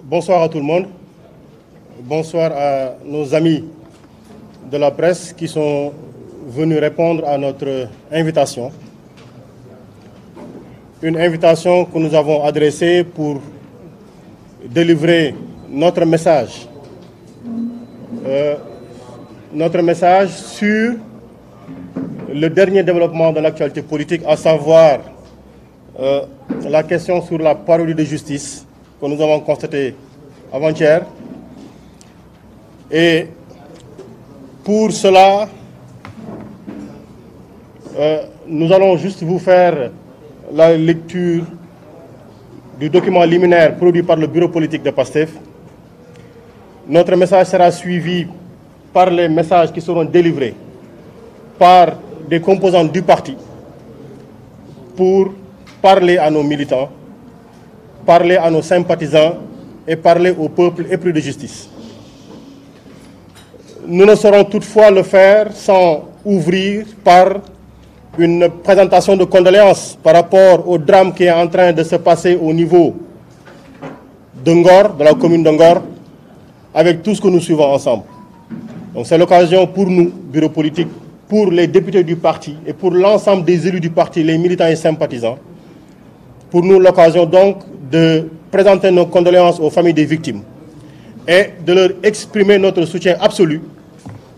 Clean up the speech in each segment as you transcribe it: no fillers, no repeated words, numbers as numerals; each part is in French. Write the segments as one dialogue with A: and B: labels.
A: Bonsoir à tout le monde. Bonsoir à nos amis de la presse qui sont venus répondre à notre invitation. Une invitation que nous avons adressée pour délivrer notre message. Notre message sur le dernier développement de l'actualité politique, à savoir la question sur la parodie de justice que nous avons constaté avant-hier. Et pour cela, nous allons juste vous faire la lecture du document liminaire produit par le bureau politique de PASTEF. Notre message sera suivi par les messages qui seront délivrés par des composants du parti pour parler à nos militants, parler à nos sympathisants et parler au peuple épris de justice. Nous ne saurons toutefois le faire sans ouvrir par une présentation de condoléances par rapport au drame qui est en train de se passer au niveau de Ngor, de la commune de Ngor, avec tout ce que nous suivons ensemble. Donc c'est l'occasion pour nous, bureau politique, pour les députés du parti et pour l'ensemble des élus du parti, les militants et sympathisants, pour nous l'occasion donc de présenter nos condoléances aux familles des victimes et de leur exprimer notre soutien absolu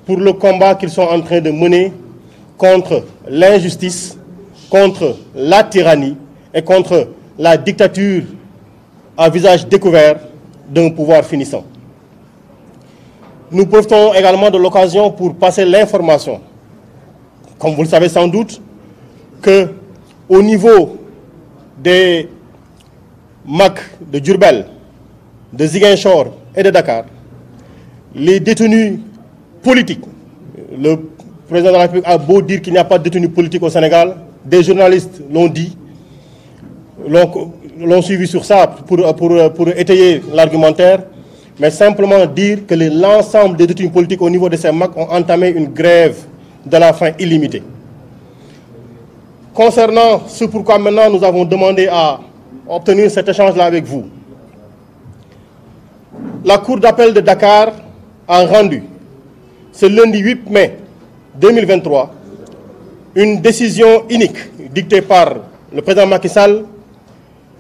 A: pour le combat qu'ils sont en train de mener contre l'injustice, contre la tyrannie et contre la dictature à visage découvert d'un pouvoir finissant. Nous profitons également de l'occasion pour passer l'information, comme vous le savez sans doute, qu'au niveau des MAC de Diourbel, de Ziguinchor et de Dakar, les détenus politiques, le président de la République a beau dire qu'il n'y a pas de détenus politiques au Sénégal, des journalistes l'ont dit, l'ont suivi sur ça pour étayer l'argumentaire, mais simplement dire que l'ensemble des détenus politiques au niveau de ces MAC ont entamé une grève de la faim illimitée. Concernant ce pourquoi maintenant nous avons demandé à obtenir cet échange-là avec vous, la Cour d'appel de Dakar a rendu, ce lundi 8 mai 2023, une décision unique dictée par le président Macky Sall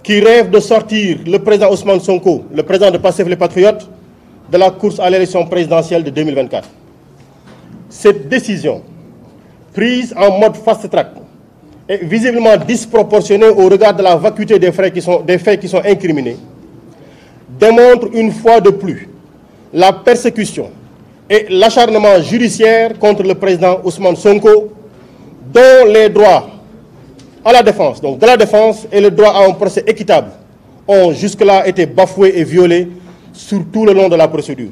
A: qui rêve de sortir le président Ousmane Sonko, le président de PASTEF les Patriotes, de la course à l'élection présidentielle de 2024. Cette décision, prise en mode fast-track, est visiblement disproportionnée au regard de la vacuité des faits qui sont incriminés, démontre une fois de plus la persécution et l'acharnement judiciaire contre le président Ousmane Sonko, dont les droits à la défense, donc de la défense et le droit à un procès équitable, ont jusque-là été bafoués et violés sur tout le long de la procédure.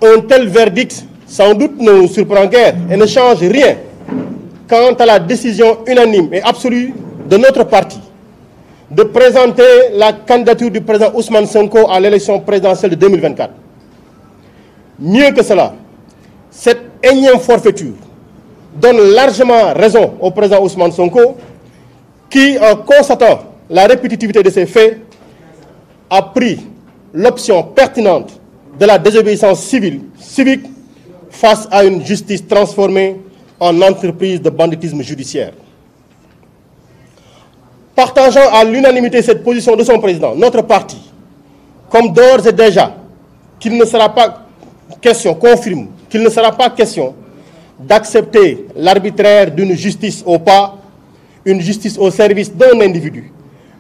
A: Un tel verdict, sans doute, ne nous surprend guère et ne change rien quant à la décision unanime et absolue de notre parti de présenter la candidature du président Ousmane Sonko à l'élection présidentielle de 2024. Mieux que cela, cette énième forfaiture donne largement raison au président Ousmane Sonko qui, en constatant la répétitivité de ces faits, a pris l'option pertinente de la désobéissance civique face à une justice transformée en entreprise de banditisme judiciaire. Partageant à l'unanimité cette position de son président, notre parti, comme d'ores et déjà qu'il ne sera pas question, confirme qu'il ne sera pas question d'accepter l'arbitraire d'une justice au pas, une justice au service d'un individu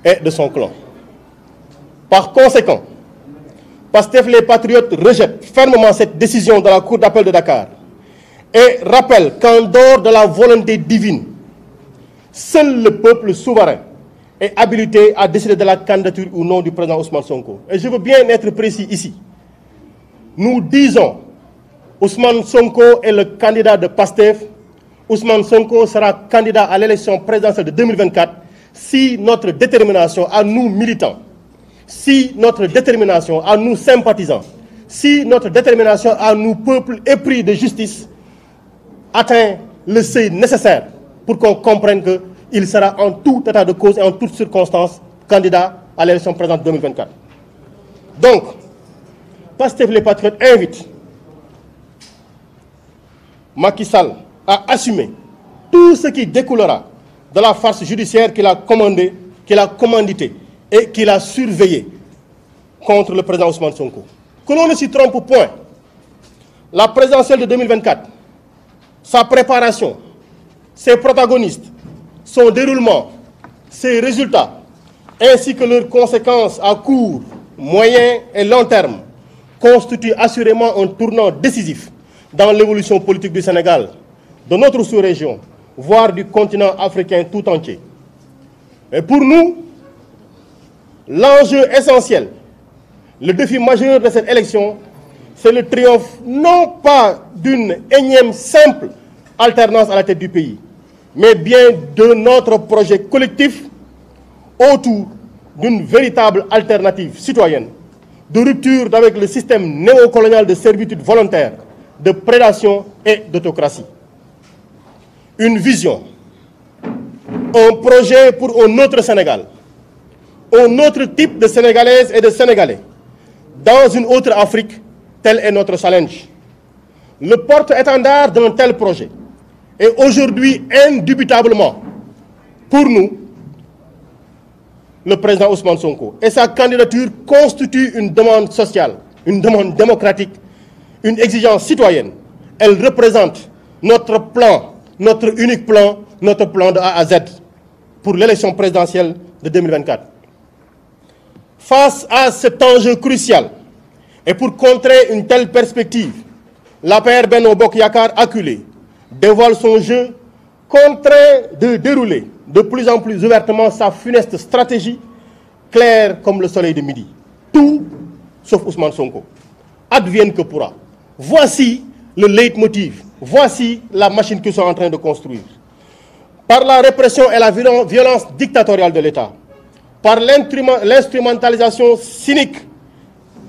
A: et de son clan. Par conséquent, PASTEF les Patriotes rejette fermement cette décision de la Cour d'appel de Dakar et rappelle qu'en dehors de la volonté divine, seul le peuple souverain est habilité à décider de la candidature ou non du président Ousmane Sonko. Et je veux bien être précis ici. Nous disons, Ousmane Sonko est le candidat de PASTEF. Ousmane Sonko sera candidat à l'élection présidentielle de 2024 si notre détermination à nous militants, si notre détermination à nous sympathisants, si notre détermination à nous peuples épris de justice atteint le seuil nécessaire pour qu'on comprenne qu'il sera en tout état de cause et en toutes circonstances candidat à l'élection présidentielle 2024. Donc, PASTEF les Patriotes invite Macky Sall à assumer tout ce qui découlera de la farce judiciaire qu'il a commandée, qu'il a commandité et qu'il a surveillée contre le président Ousmane Sonko. Que l'on ne s'y trompe point. La présidentielle de 2024, sa préparation, ses protagonistes, son déroulement, ses résultats, ainsi que leurs conséquences à court, moyen et long terme, constituent assurément un tournant décisif dans l'évolution politique du Sénégal, de notre sous-région, voire du continent africain tout entier. Et pour nous, l'enjeu essentiel, le défi majeur de cette élection, c'est le triomphe non pas d'une énième simple alternance à la tête du pays, mais bien de notre projet collectif autour d'une véritable alternative citoyenne, de rupture avec le système néocolonial de servitude volontaire, de prédation et d'autocratie. Une vision, un projet pour un autre Sénégal, un autre type de Sénégalaises et de Sénégalais, dans une autre Afrique, tel est notre challenge. Le porte-étendard d'un tel projet est aujourd'hui indubitablement, pour nous, le président Ousmane Sonko. Et sa candidature constitue une demande sociale, une demande démocratique, une exigence citoyenne. Elle représente notre plan, notre unique plan, notre plan de A à Z pour l'élection présidentielle de 2024. Face à cet enjeu crucial et pour contrer une telle perspective, l'APR Benno Bokk Yakaar acculé dévoile son jeu contraint de dérouler de plus en plus ouvertement sa funeste stratégie, claire comme le soleil de midi. Tout sauf Ousmane Sonko. Advienne que pourra. Voici le leitmotiv, voici la machine qu'ils sont en train de construire. Par la répression et la violence dictatoriale de l'État, par l'instrumentalisation cynique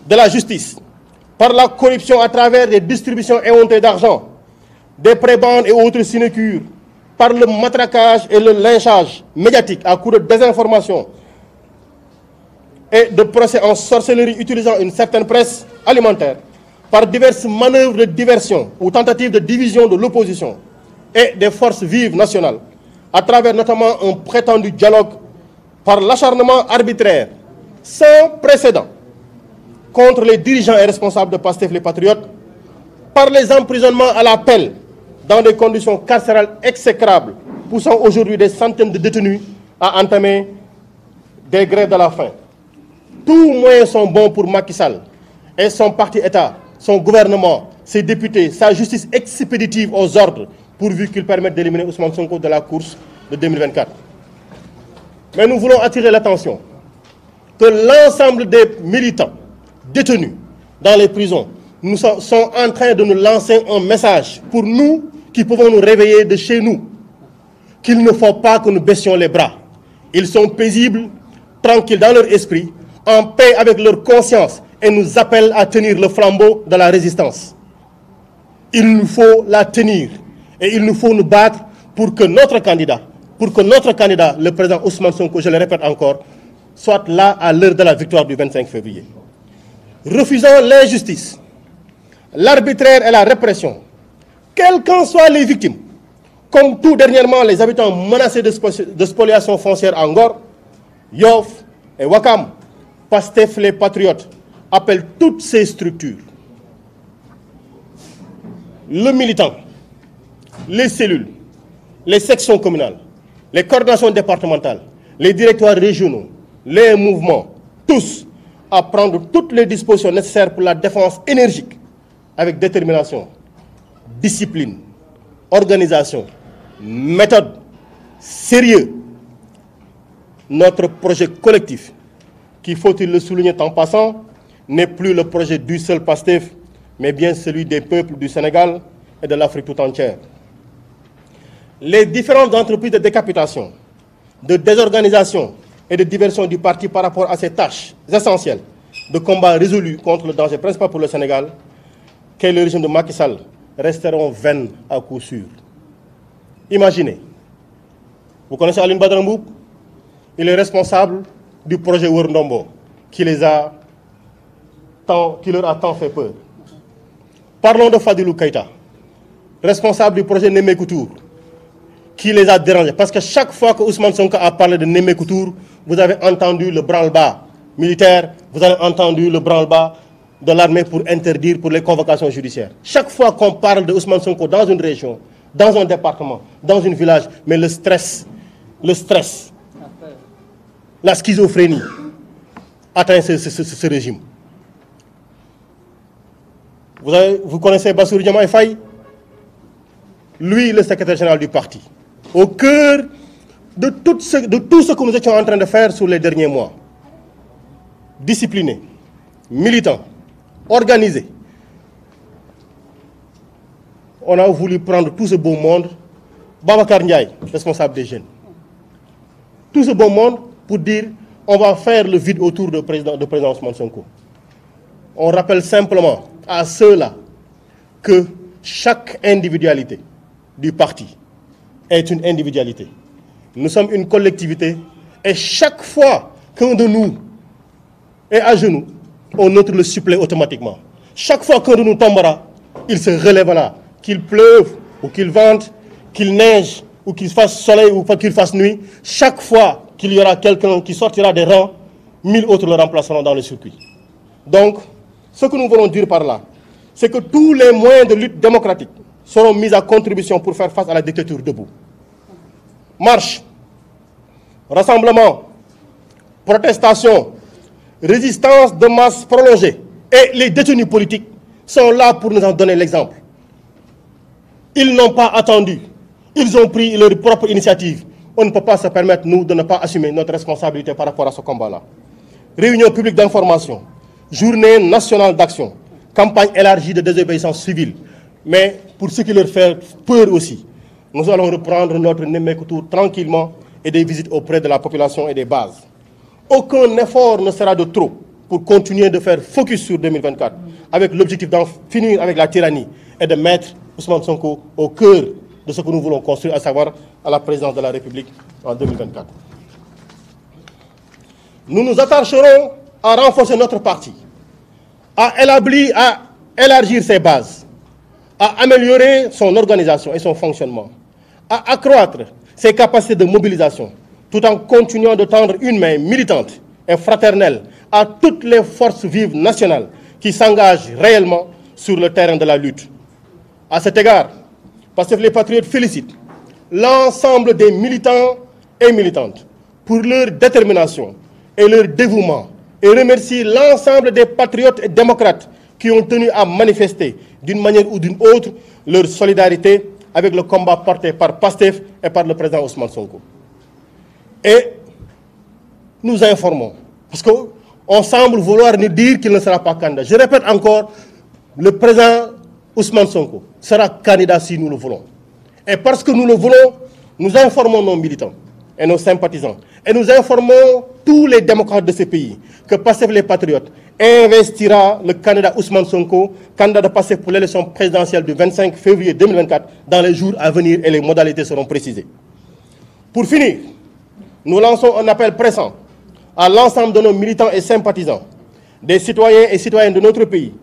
A: de la justice, par la corruption à travers des distributions éhontées d'argent, des prébendes et autres sinécures, par le matraquage et le lynchage médiatique à coup de désinformation et de procès en sorcellerie utilisant une certaine presse alimentaire, par diverses manœuvres de diversion ou tentatives de division de l'opposition et des forces vives nationales, à travers notamment un prétendu dialogue, par l'acharnement arbitraire sans précédent contre les dirigeants et responsables de PASTEF les Patriotes, par les emprisonnements à la pelle dans des conditions carcérales exécrables, poussant aujourd'hui des centaines de détenus à entamer des grèves de la faim. Tous moyens sont bons pour Macky Sall et son parti-État, son gouvernement, ses députés, sa justice expéditive aux ordres, pourvu qu'ils permettent d'éliminer Ousmane Sonko de la course de 2024. Mais nous voulons attirer l'attention que l'ensemble des militants détenus dans les prisons sont en train de nous lancer un message pour nous qui pouvons nous réveiller de chez nous, qu'il ne faut pas que nous baissions les bras. Ils sont paisibles, tranquilles dans leur esprit, en paix avec leur conscience et nous appellent à tenir le flambeau de la résistance. Il nous faut la tenir et il nous faut nous battre pour que notre candidat, le président Ousmane Sonko, je le répète encore, soit là à l'heure de la victoire du 25 février. Refusant l'injustice, l'arbitraire et la répression, quelles qu'en soient les victimes, comme tout dernièrement les habitants menacés de spoliation foncière en Ngor, Yoff et Ouakam, PASTEF les Patriotes appellent toutes ces structures, le militant, les cellules, les sections communales, les coordinations départementales, les directoires régionaux, les mouvements, tous à prendre toutes les dispositions nécessaires pour la défense énergique, avec détermination, discipline, organisation, méthode, sérieux. Notre projet collectif, qui, faut-il le souligner en passant, n'est plus le projet du seul PASTEF, mais bien celui des peuples du Sénégal et de l'Afrique tout entière. Les différentes entreprises de décapitation, de désorganisation et de diversion du parti par rapport à ces tâches essentielles de combat résolu contre le danger principal pour le Sénégal, qu'est le régime de Macky Sall, resteront vaines à coup sûr. Imaginez, vous connaissez Aline Badara Mboup? Il est responsable du projet Wër Ndombo qui leur a tant fait peur. Parlons de Fadilou Keïta, responsable du projet Nemmekou Tour, qui les a dérangés. Parce que chaque fois que Ousmane Sonko a parlé de Nemmekou Tour, vous avez entendu le branle-bas militaire, vous avez entendu le branle-bas de l'armée pour interdire pour les convocations judiciaires. Chaque fois qu'on parle de Ousmane Sonko dans une région, dans un département, dans un village, mais le stress, la schizophrénie atteint ce régime. Vous connaissez Bassirou Diomaye Faye? Lui, le secrétaire général du parti, au cœur de tout ce que nous étions en train de faire sur les derniers mois. Discipliné, militant, organisé. On a voulu prendre tout ce beau monde, Babacar Ndiaye, responsable des jeunes. Tout ce beau monde pour dire on va faire le vide autour du président Ousmane Sonko. On rappelle simplement à ceux-là que chaque individualité du parti est une individualité. Nous sommes une collectivité et chaque fois qu'un de nous est à genoux, on note le suppléant automatiquement. Chaque fois qu'un de nous tombera, il se relèvera. Qu'il pleuve ou qu'il vente, qu'il neige ou qu'il fasse soleil ou qu'il fasse nuit, chaque fois qu'il y aura quelqu'un qui sortira des rangs, 1000 autres le remplaceront dans le circuit. Donc, ce que nous voulons dire par là, c'est que tous les moyens de lutte démocratique seront mis à contribution pour faire face à la dictature debout. Marche, rassemblement, protestation, résistance de masse prolongée et les détenus politiques sont là pour nous en donner l'exemple. Ils n'ont pas attendu, ils ont pris leur propre initiative. On ne peut pas se permettre, nous, de ne pas assumer notre responsabilité par rapport à ce combat-là. Réunion publique d'information, journée nationale d'action, campagne élargie de désobéissance civile. Mais pour ce qui leur fait peur aussi, nous allons reprendre notre Nemmekou Tour tranquillement et des visites auprès de la population et des bases. Aucun effort ne sera de trop pour continuer de faire focus sur 2024 avec l'objectif d'en finir avec la tyrannie et de mettre Ousmane Sonko au cœur de ce que nous voulons construire, à savoir à la présidence de la République en 2024. Nous nous attacherons à renforcer notre parti, à élargir ses bases, à améliorer son organisation et son fonctionnement, à accroître ses capacités de mobilisation, tout en continuant de tendre une main militante et fraternelle à toutes les forces vives nationales qui s'engagent réellement sur le terrain de la lutte. À cet égard, Pastef les Patriotes félicitent l'ensemble des militants et militantes pour leur détermination et leur dévouement et remercie l'ensemble des patriotes et démocrates qui ont tenu à manifester d'une manière ou d'une autre leur solidarité avec le combat porté par Pastef et par le président Ousmane Sonko. Et nous informons, parce qu'on semble vouloir nous dire qu'il ne sera pas candidat. Je répète encore, le président Ousmane Sonko sera candidat si nous le voulons. Et parce que nous le voulons, nous informons nos militants et nos sympathisants. Et nous informons tous les démocrates de ce pays que Pastef les Patriotes investira le candidat Ousmane Sonko, candidat de Pastef pour l'élection présidentielle du 25 février 2024 dans les jours à venir et les modalités seront précisées. Pour finir, nous lançons un appel pressant à l'ensemble de nos militants et sympathisants, des citoyens et citoyennes de notre pays,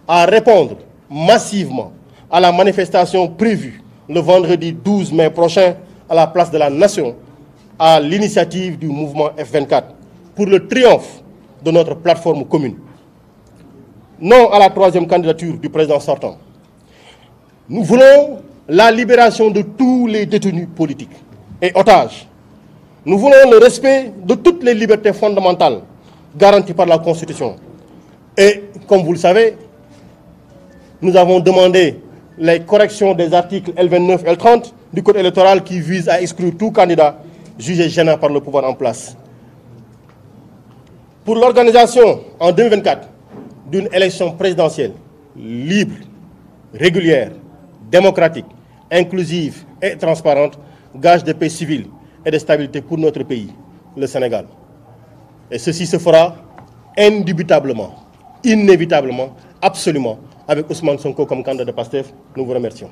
A: à répondre massivement à la manifestation prévue le vendredi 12 mai prochain à la place de la Nation, à l'initiative du mouvement F24, pour le triomphe de notre plateforme commune. Non à la troisième candidature du président sortant. Nous voulons la libération de tous les détenus politiques et otages. Nous voulons le respect de toutes les libertés fondamentales garanties par la Constitution. Et comme vous le savez, nous avons demandé les corrections des articles L29 et L30 du Code électoral qui visent à exclure tout candidat jugé gênant par le pouvoir en place. Pour l'organisation en 2024 d'une élection présidentielle libre, régulière, démocratique, inclusive et transparente, gage de paix civile et de stabilité pour notre pays, le Sénégal. Et ceci se fera indubitablement, inévitablement, absolument, avec Ousmane Sonko comme candidat de PASTEF. Nous vous remercions.